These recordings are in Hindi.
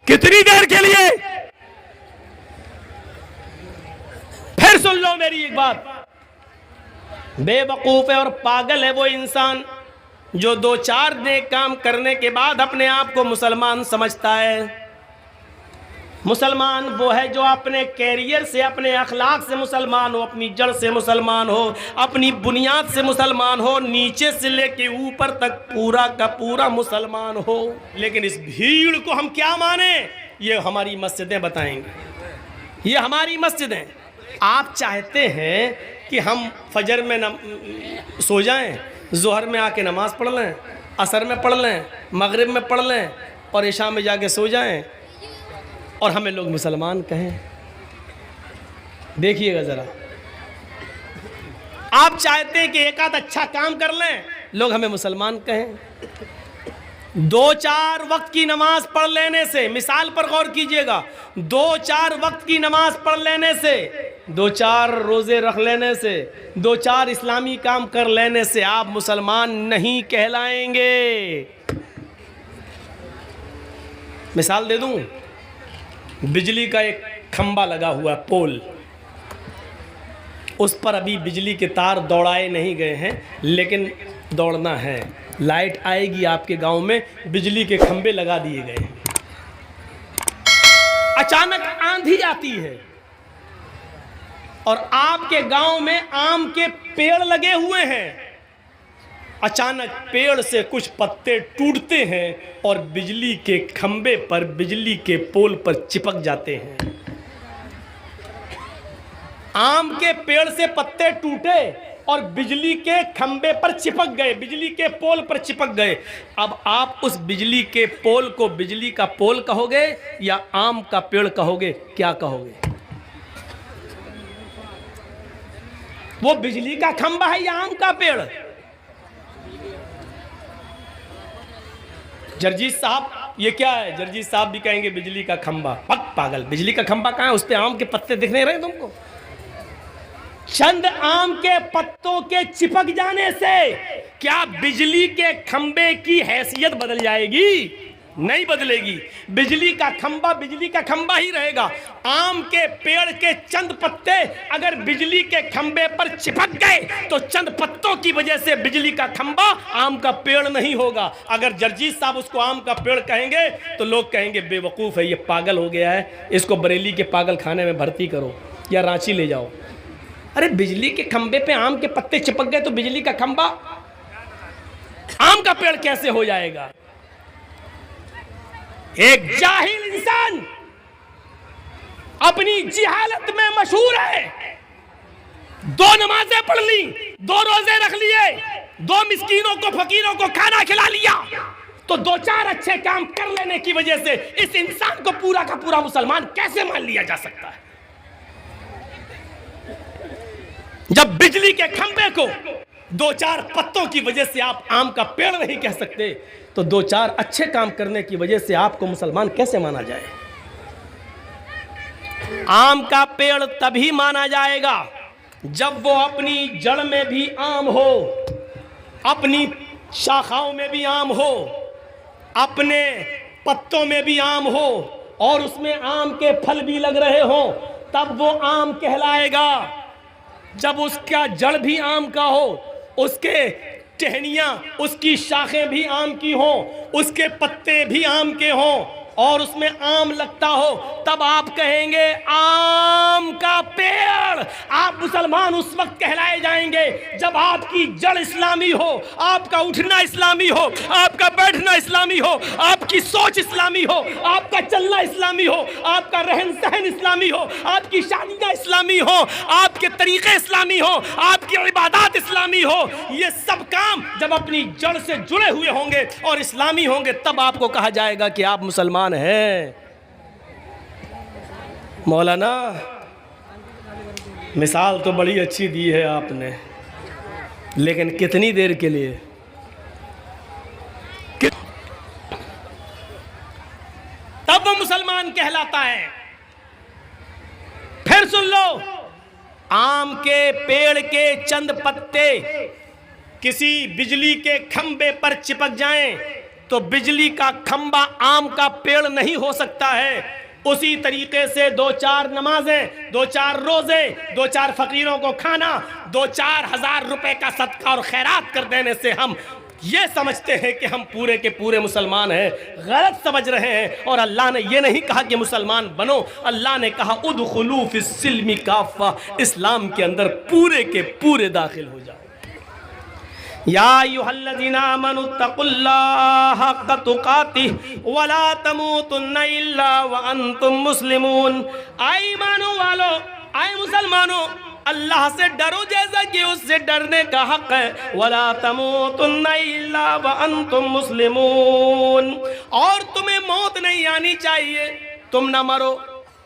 कितनी देर के लिए? फिर सुन लो मेरी एक बात, बेवकूफ है और पागल है वो इंसान जो दो चार नेक काम करने के बाद अपने आप को मुसलमान समझता है। मुसलमान वो है जो अपने कैरियर से, अपने अखलाक से मुसलमान हो, अपनी जड़ से मुसलमान हो, अपनी बुनियाद से मुसलमान हो, नीचे से लेके ऊपर तक पूरा का पूरा मुसलमान हो। लेकिन इस भीड़ को हम क्या माने, ये हमारी मस्जिदें बताएंगे। ये हमारी मस्जिदें। आप चाहते हैं कि हम फजर में सो जाएं, जोहर में आके नमाज पढ़ लें, असर में पढ़ लें, मगरिब में पढ़ लें और इशा में जाके सो जाएं और हमें लोग मुसलमान कहें? देखिएगा ज़रा, आप चाहते हैं कि एक आध अच्छा काम कर लें, लोग हमें मुसलमान कहें। दो चार वक्त की नमाज पढ़ लेने से, मिसाल पर गौर कीजिएगा, दो चार वक्त की नमाज पढ़ लेने से, दो चार रोज़े रख लेने से, दो चार इस्लामी काम कर लेने से आप मुसलमान नहीं कहलाएंगे। मिसाल दे दूं, बिजली का एक खंबा लगा हुआ है, पोल, उस पर अभी बिजली के तार दौड़ाए नहीं गए हैं, लेकिन दौड़ना है। लाइट आएगी आपके गांव में, बिजली के खंबे लगा दिए गए हैं। अचानक आंधी आती है और आपके गांव में आम के पेड़ लगे हुए हैं। अचानक पेड़ से कुछ पत्ते टूटते हैं और बिजली के खंबे पर, बिजली के पोल पर चिपक जाते हैं। आम के पेड़ से पत्ते टूटे और बिजली के खंबे पर चिपक गए, बिजली के पोल पर चिपक गए। अब आप उस बिजली के पोल को बिजली का पोल कहोगे या आम का पेड़ कहोगे? क्या कहोगे? वो बिजली का खंबा है या आम का पेड़? जर्जीत साहब ये क्या है? जर्जीत साहब भी कहेंगे बिजली का खंबा। पक पागल, बिजली का खंबा कहाँ है? उस पे आम के पत्ते दिख नहीं रहे तुमको? चंद आम के पत्तों के चिपक जाने से क्या बिजली के खंबे की हैसियत बदल जाएगी? नहीं बदलेगी। बिजली का खंबा ही रहेगा। आम के पेड़ के चंद पत्ते अगर बिजली के खंबे पर चिपक गए तो चंद पत्तों की वजह से बिजली का खंबा आम का पेड़ नहीं होगा। अगर जर्जीत साहब उसको आम का पेड़ कहेंगे तो लोग कहेंगे बेवकूफ़ है, ये पागल हो गया है, इसको बरेली के पागल खाने में भर्ती करो या रांची ले जाओ। अरे बिजली के खंबे पे आम के पत्ते चिपक गए तो बिजली का खंबा आम का पेड़ कैसे हो जाएगा? एक जाहिल इंसान अपनी जिहालत में मशहूर है। दो नमाजें पढ़ ली, दो रोजे रख लिए, दो मिस्कीनों को, फकीरों को खाना खिला लिया, तो दो चार अच्छे काम कर लेने की वजह से इस इंसान को पूरा का पूरा मुसलमान कैसे मान लिया जा सकता है? जब बिजली के खंबे को दो चार पत्तों की वजह से आप आम का पेड़ नहीं कह सकते, तो दो चार अच्छे काम करने की वजह से आपको मुसलमान कैसे माना जाए? आम का पेड़ तभी माना जाएगा जब वो अपनी जड़ में भी आम हो, अपनी शाखाओं में भी आम हो, अपने पत्तों में भी आम हो और उसमें आम के फल भी लग रहे हो, तब वो आम कहलाएगा। जब उसका जड़ भी आम का हो, उसके टहनियाँ, उसकी शाखें भी आम की हों, उसके पत्ते भी आम के हों और उसमें आम लगता हो, तब आप कहेंगे आम का पेड़। आप मुसलमान उस वक्त कहलाए जाएंगे जब आपकी जड़ इस्लामी हो, आपका उठना इस्लामी हो, आपका बैठना इस्लामी हो, आपकी सोच इस्लामी हो, आपका चलना इस्लामी हो, आपका रहन सहन इस्लामी हो, आपकी शादियाँ इस्लामी हो, आपके तरीके इस्लामी हो, आपकी इबादत इस्लामी हो। ये सब काम जब अपनी जड़ से जुड़े हुए होंगे और इस्लामी होंगे, तब आपको कहा जाएगा कि आप मुसलमान है। मौलाना मिसाल तो बड़ी अच्छी दी है आपने, लेकिन कितनी देर के लिए? तब वो मुसलमान कहलाता है। फिर सुन लो, आम के पेड़ के चंद पत्ते किसी बिजली के खंबे पर चिपक जाएं तो बिजली का खंबा आम का पेड़ नहीं हो सकता है। उसी तरीके से 2-4 नमाजें, 2-4 रोजे, 2-4 फकीरों को खाना, 2-4 हजार रुपए का सदका और खैरात कर देने से हम ये समझते हैं कि हम पूरे के पूरे मुसलमान हैं। गलत समझ रहे हैं। और अल्लाह ने ये नहीं कहा कि मुसलमान बनो, अल्लाह ने कहा उदखुलू फिस्सिल्मी काफ़ा, इस्लाम के अंदर पूरे के पूरे दाखिल हो जाओ। या अय्युहल्लज़ीना आमनू तक़ुल्लाह हक़्क़ तुक़ातिह वला तमूतुन्ना इल्ला व अंतुम मुस्लिमून। आए ईमानों वालों, आए मुसलमानों, अल्लाह से डरो जैसा कि उससे डरने का हक है। वला तमूतुन्ना इल्ला व अंतुम मुस्लिमून। और तुम्हें मौत नहीं आनी चाहिए, तुम ना मरो,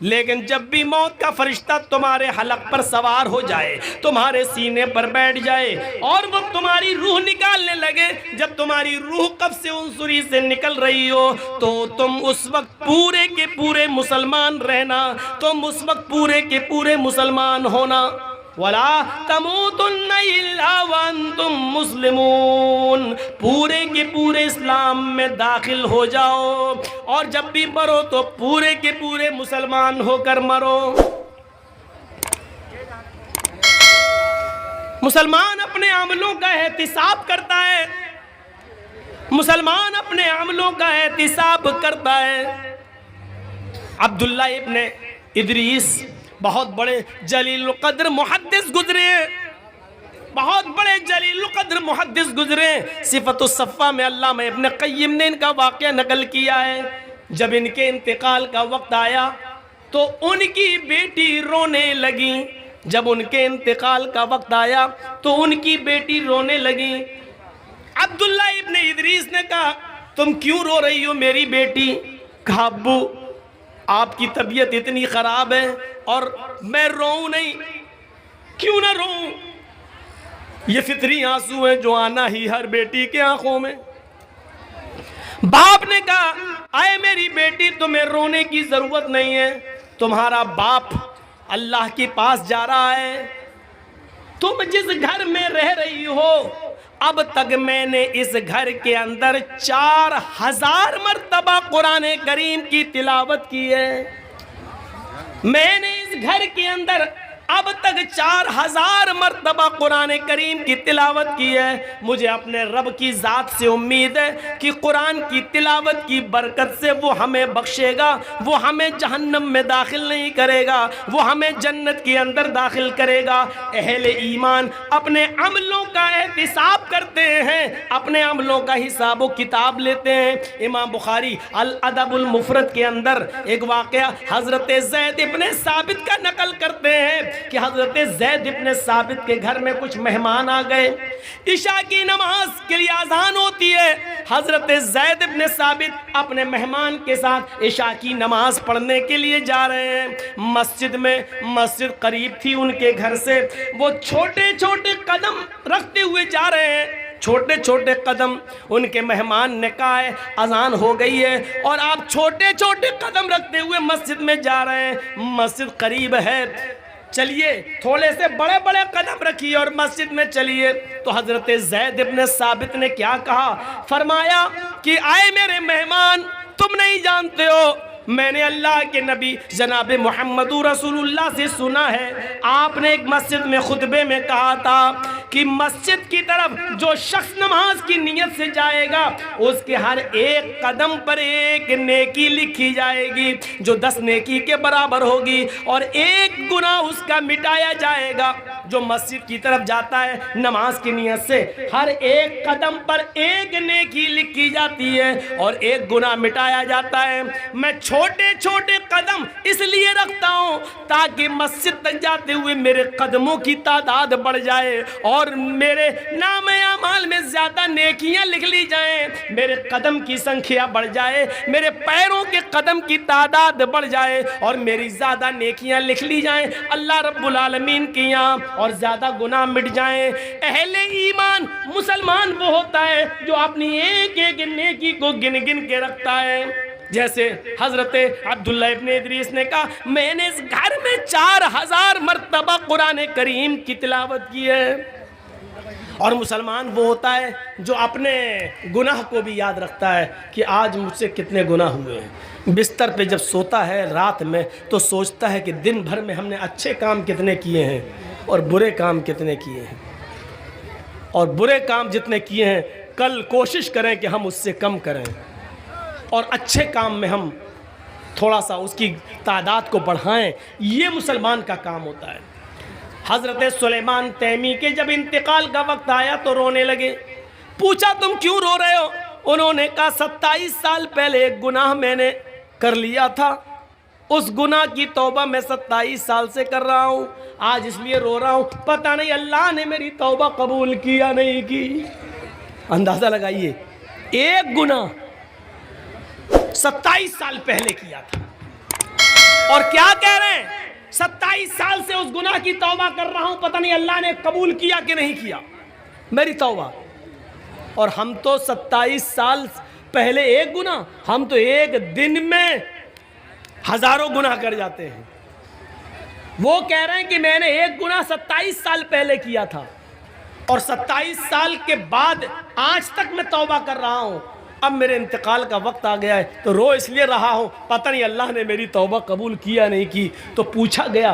लेकिन जब भी मौत का फरिश्ता तुम्हारे हलक पर सवार हो जाए, तुम्हारे सीने पर बैठ जाए और वो तुम्हारी रूह निकालने लगे, जब तुम्हारी रूह कब्ज़ से उनसुरी से निकल रही हो, तो तुम उस वक्त पूरे के पूरे मुसलमान रहना, तुम उस वक्त पूरे के पूरे मुसलमान होना। वला तमूतुन्ना इल्ला व अंतुम मुस्लिमून, पूरे के पूरे इस्लाम में दाखिल हो जाओ। और जब भी मरो तो पूरे के पूरे मुसलमान होकर मरो। मुसलमान अपने अमलों का एहतिसाब करता है, मुसलमान अपने अमलों का एहतिसाब करता है। अब्दुल्ला इब्ने इदरीस बहुत बड़े जलील कद्र मुहद्दिस गुजरे, बहुत बड़े जलील कद्र मुहद्दिस गुजरे। सिफ़तुस सफ़ा में अल्लामा इब्न क़य्यिम ने इनका वाक़या नकल किया है। जब इनके इंतकाल का वक्त आया तो उनकी बेटी रोने लगी। जब उनके इंतकाल का वक्त आया तो उनकी बेटी रोने लगी। अब्दुल्ला इब्न इदरीस ने कहा, तुम क्यों रो रही हो मेरी बेटी? कहा, अब्बू आपकी तबीयत इतनी ख़राब है और मैं रोऊं नहीं, क्यों ना रोऊं? ये फितरी आंसू हैं जो आना ही हर बेटी के आंखों में। बाप ने कहा, आए मेरी बेटी, तुम्हें रोने की ज़रूरत नहीं है, तुम्हारा बाप अल्लाह के पास जा रहा है। तुम जिस घर में रह रही हो, अब तक मैंने इस घर के अंदर 4000 मरतबा कुरान करीम की तिलावत की है। मैंने इस घर के अंदर अब तक 4000 मरतबा कुरान करीम की तिलावत की है। मुझे अपने रब की ज़ात से उम्मीद है कि कुरान की तिलावत की बरकत से वो हमें बख्शेगा, वो हमें जहन्नम में दाखिल नहीं करेगा, वो हमें जन्नत के अंदर दाखिल करेगा। अहले ईमान अपने अमलों का एहतिसाब करते हैं, अपने अमलों का हिसाब व किताब लेते हैं। इमाम बुखारी अल अदबुल मुफरद के अंदर एक वाक़या हज़रत ज़ैद इब्ने साबित का नकल करते हैं कि हजरत ज़ैद इब्ने साबित के घर में कुछ मेहमान आ गए। इशा की नमाज के लिए अज़ान होती है। हजरत ज़ैद इब्ने साबित अपने मेहमान के साथ इशा की नमाज पढ़ने के लिए जा रहे हैं। मस्जिद में, मस्जिद करीब थी उनके घर से, वो छोटे छोटे कदम रखते हुए जा रहे हैं, छोटे छोटे कदम। उनके मेहमान ने कहा है अजान हो गई है और आप छोटे छोटे कदम रखते हुए मस्जिद में जा रहे हैं, मस्जिद करीब है, चलिए थोड़े से बड़े बड़े कदम रखिए और मस्जिद में चलिए। तो हजरत ज़ैद इब्ने साबित ने क्या कहा? फरमाया कि आए मेरे मेहमान, तुम नहीं जानते हो, मैंने अल्लाह के नबी जनाब मोहम्मद रसूलुल्लाह से सुना है, आपने एक मस्जिद में खुतबे में कहा था कि मस्जिद की तरफ जो शख्स नमाज की नीयत से जाएगा उसके हर एक कदम पर एक नेकी लिखी जाएगी जो 10 नेकी के बराबर होगी और एक गुनाह उसका मिटाया जाएगा। जो मस्जिद की तरफ जाता है नमाज की नीयत से, हर एक कदम पर एक नेकी लिखी जाती है और एक गुनाह मिटाया जाता है। मैं छोटे छोटे कदम इसलिए रखता हूँ ताकि मस्जिद तक जाते हुए मेरे कदमों की तादाद बढ़ जाए और मेरे नामे अमाल में ज़्यादा नेकियां लिख ली जाएं, मेरे कदम की संख्या बढ़ जाए, मेरे पैरों के कदम की तादाद बढ़ जाए और मेरी ज़्यादा नेकियां लिख ली जाएं अल्लाह रब्बुल आलमीन की यहाँ, और ज़्यादा गुनाह मिट जाएं। अहले ईमान मुसलमान वो होता है जो अपनी एक एक नेकी को गिन गिन के रखता है। जैसे हजरत अब्दुल्ला इब्ने इदरीस ने कहा, मैंने इस घर में 4000 मरतबा कुरान करीम की तिलावत की है और मुसलमान वो होता है जो अपने गुनाह को भी याद रखता है कि आज मुझसे कितने गुनाह हुए हैं। बिस्तर पे जब सोता है रात में तो सोचता है कि दिन भर में हमने अच्छे काम कितने किए हैं और बुरे काम कितने किए हैं, और बुरे काम जितने किए हैं कल कोशिश करें कि हम उससे कम करें और अच्छे काम में हम थोड़ा सा उसकी तादाद को बढ़ाएं। ये मुसलमान का काम होता है। हज़रत सुलेमान तैमी के जब इंतकाल का वक्त आया तो रोने लगे। पूछा तुम क्यों रो रहे हो? उन्होंने कहा 27 साल पहले एक गुनाह मैंने कर लिया था, उस गुनाह की तौबा मैं 27 साल से कर रहा हूँ, आज इसलिए रो रहा हूँ, पता नहीं अल्लाह ने मेरी तौबा कबूल की या नहीं की। अंदाज़ा लगाइए, एक गुनाह 27 साल पहले किया था और क्या कह रहे हैं, 27 साल से उस गुनाह की तौबा कर रहा हूं, पता नहीं अल्लाह ने कबूल किया कि नहीं किया मेरी तौबा। और हम तो 27 साल पहले एक गुनाह, हम तो एक दिन में हजारों गुनाह कर जाते हैं। वो कह रहे हैं कि मैंने एक गुनाह 27 साल पहले किया था और 27 साल के बाद आज तक मैं तौबा कर रहा हूं, अब मेरे इंतकाल का वक्त आ गया है तो रो इसलिए रहा हूँ, पता नहीं अल्लाह ने मेरी तौबा कबूल किया नहीं की। तो पूछा गया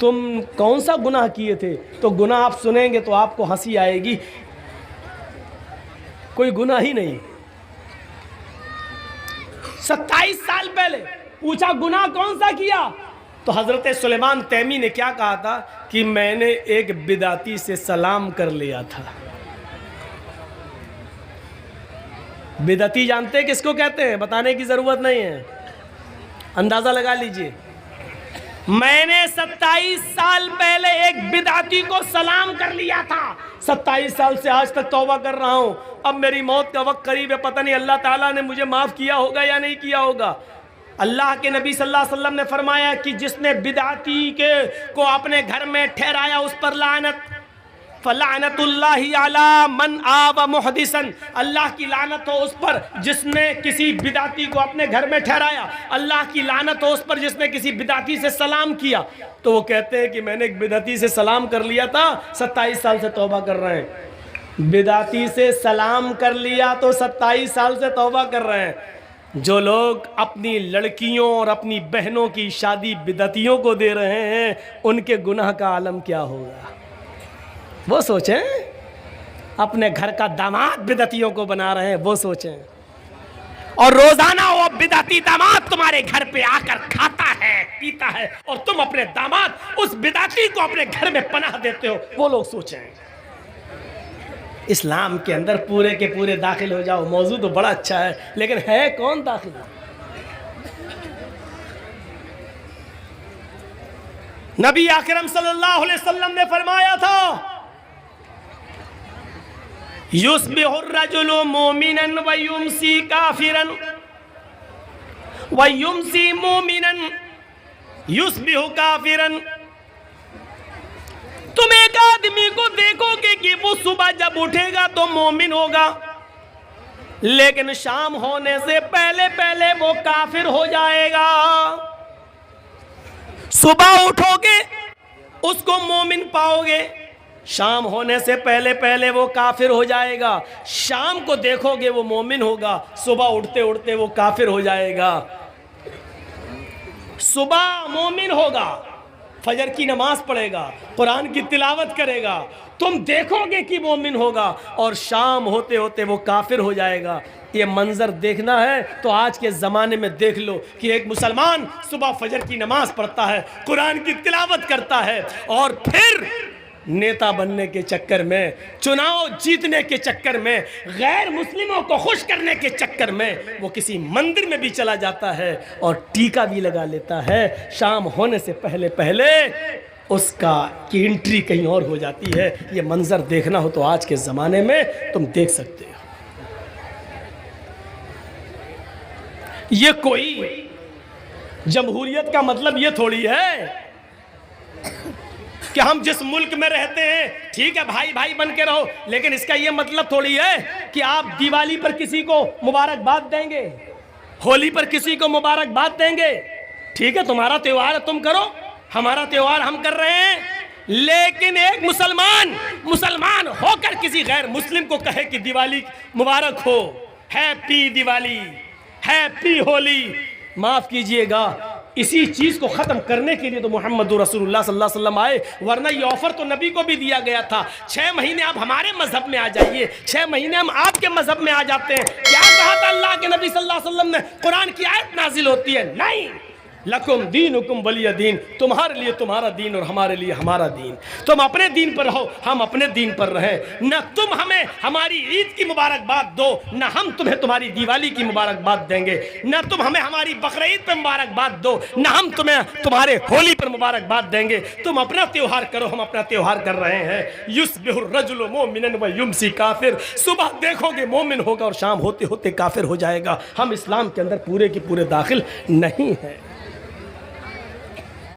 तुम कौन सा गुनाह किए थे? तो गुनाह आप सुनेंगे तो आपको हंसी आएगी, कोई गुनाह ही नहीं। 27 साल पहले पूछा गुनाह कौन सा किया? तो हज़रत सुलेमान तैमी ने क्या कहा था कि मैंने एक बिदाती से सलाम कर लिया था। बिदअती जानते हैं किसको कहते हैं? बताने की ज़रूरत नहीं है, अंदाज़ा लगा लीजिए। मैंने 27 साल पहले एक बिदअती को सलाम कर लिया था, 27 साल से आज तक तौबा कर रहा हूँ, अब मेरी मौत का वक्त करीब है, पता नहीं अल्लाह ताला ने मुझे माफ़ किया होगा या नहीं किया होगा। अल्लाह के नबी सल्लल्लाहु अलैहि वसल्लम ने फरमाया कि जिसने बिदअती के को अपने घर में ठहराया उस पर लानत, फलानतुल्लाहि अला मन आवा मुहदिसन, अल्लाह की लानत हो उस पर जिसने किसी बिदाती को अपने घर में ठहराया, अल्लाह की लानत हो उस पर जिसने किसी बिदाती से सलाम किया। तो वो कहते हैं कि मैंने एक बिदाती से सलाम कर लिया था, 27 साल से तौबा कर रहे हैं। बिदाती से सलाम कर लिया तो 27 साल से तौबा कर रहे हैं। जो लोग अपनी लड़कियों और अपनी बहनों की शादी बिदातियों को दे रहे हैं, उनके गुनाह का आलम क्या होगा वो सोचें। अपने घर का दामाद बिदअतियों को बना रहे हैं वो सोचें, और रोजाना वो बिदअती दामाद तुम्हारे घर पे आकर खाता है पीता है और तुम अपने दामाद उस बिदअती को अपने घर में पनाह देते हो, वो लोग सोचें। इस्लाम के अंदर पूरे के पूरे दाखिल हो जाओ, मौजू तो बड़ा अच्छा है लेकिन है कौन दाखिल? नबी अकरम सल्लल्लाहु अलैहि वसल्लम ने फरमाया था, युस्बिहुर रजुलु मोमिनन व युमसी काफिरन व युमसी मोमिनन युस्बिहु काफिरन। तुम एक आदमी को देखोगे कि वो सुबह जब उठेगा तो मोमिन होगा, लेकिन शाम होने से पहले पहले वो काफिर हो जाएगा। सुबह उठोगे उसको मोमिन पाओगे, शाम होने से पहले पहले वो काफिर हो जाएगा। शाम को देखोगे वो मोमिन होगा, सुबह उठते उठते वो काफिर हो जाएगा। सुबह मोमिन होगा, फजर की नमाज पढ़ेगा, कुरान की तिलावत करेगा, तुम देखोगे कि मोमिन होगा, और शाम होते होते वो काफिर हो जाएगा। ये मंजर देखना है तो आज के ज़माने में देख लो कि एक मुसलमान सुबह फजर की नमाज पढ़ता है, कुरान की तिलावत करता है, और फिर नेता बनने के चक्कर में, चुनाव जीतने के चक्कर में, गैर मुस्लिमों को खुश करने के चक्कर में वो किसी मंदिर में भी चला जाता है और टीका भी लगा लेता है। शाम होने से पहले पहले उसका की एंट्री कहीं और हो जाती है। ये मंजर देखना हो तो आज के ज़माने में तुम देख सकते हो। ये कोई जमहूरियत का मतलब ये थोड़ी है कि हम जिस मुल्क में रहते हैं ठीक है भाई भाई बन के रहो, लेकिन इसका ये मतलब थोड़ी है कि आप दिवाली पर किसी को मुबारकबाद देंगे, होली पर किसी को मुबारकबाद देंगे। ठीक है तुम्हारा त्यौहार है तुम करो, हमारा त्यौहार हम कर रहे हैं, लेकिन एक मुसलमान होकर किसी गैर मुस्लिम को कहे कि दिवाली मुबारक हो, हैप्पी दिवाली, हैप्पी होली, माफ कीजिएगा, इसी चीज को खत्म करने के लिए तो मोहम्मद रसूलुल्लाह सल्लल्लाहु अलैहि वसल्लम आए, वरना ये ऑफर तो नबी को भी दिया गया था, 6 महीने आप हमारे मजहब में आ जाइए, 6 महीने हम आपके मजहब में आ जाते हैं। क्या कहा था अल्लाह के नबी सल्लल्लाहु अलैहि वसल्लम ने? कुरान की आयत नाजिल होती है, नहीं, लकुम दीनुकुम वलिय दीन, तुम्हारे लिए तुम्हारा दीन और हमारे लिए हमारा दीन, तुम अपने दीन पर रहो, हम अपने दीन पर रहें, न तुम हमें हमारी ईद की मुबारकबाद दो, न हम तुम्हें तुम्हारी दिवाली की मुबारकबाद देंगे, न तुम हमें हमारी बकरीद पर मुबारकबाद दो, न हम तुम्हें तुम्हारे होली पर मुबारकबाद देंगे, तुम अपना त्यौहार करो, हम अपना त्यौहार कर रहे हैं। युस्बिहुर रजुलु मोमिनन व युमसी काफिर, सुबह देखोगे मोमिन होगा और शाम होते होते काफिर हो जाएगा। हम इस्लाम के अंदर पूरे के पूरे दाखिल नहीं हैं।